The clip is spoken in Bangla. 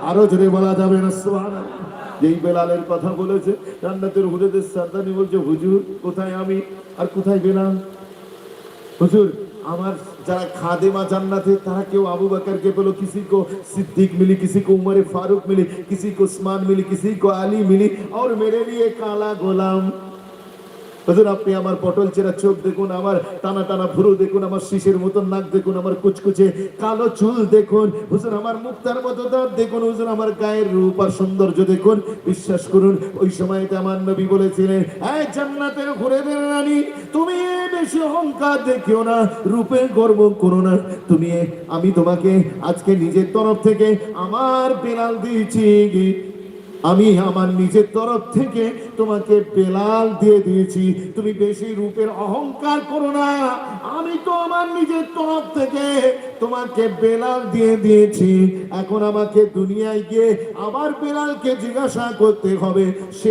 আরো জোরে বলা যাবে না সুবহানাল্লাহ। যেই বেলালের কথা বলেছে জান্নাতের হুজুরদের সরদানি বলছে, হুজুর কোথায় আমি আর কোথায় বেলাল? হুজুর আমার যারা खादिमा জান্নাতে তারা কেউ আবু বকরকে বলো, किसी को सिद्दीक मिली, किसी को उमर फारूक मिली, किसी को उस्मान मिली, किसी को अली मिली और मेरे लिए काला गोलाम। হুজুর আপনি আমার পটল চেরা চোখ দেখুন, আমার টানা টানা ভুরু দেখুন, আমার শীষের মতন নাক দেখুন, আমার কুচকুচে কালো চুল দেখুন, হুজুর আমার মুক্তার মতো দাঁত দেখুন, হুজুর আমার গায়ের রূপ আর সৌন্দর্য দেখুন। বিশ্বাস করুন ওই সময়তে আমার নবী বলেছিলেন, এই জান্নাতের হুরেদের রানী, তুমি বেশি অহংকার দেখিও না, রূপে গর্ব করো না। আমি তোমাকে আজকে নিজের তরফ থেকে আমার বেলাল দিয়েছি, আমি আমার নিজের তরফ থেকে তোমাকে বেলাল দিয়ে দিয়েছি। তুমি বেশি রূপের অহংকার করো না, আমি তো আমার নিজের তরফ থেকে তোমাকে বেলাল দিয়ে দিয়েছি। এখন আমাকে দুনিয়ায় গিয়ে আবার বেলালকে জিজ্ঞাসা করতে হবে সে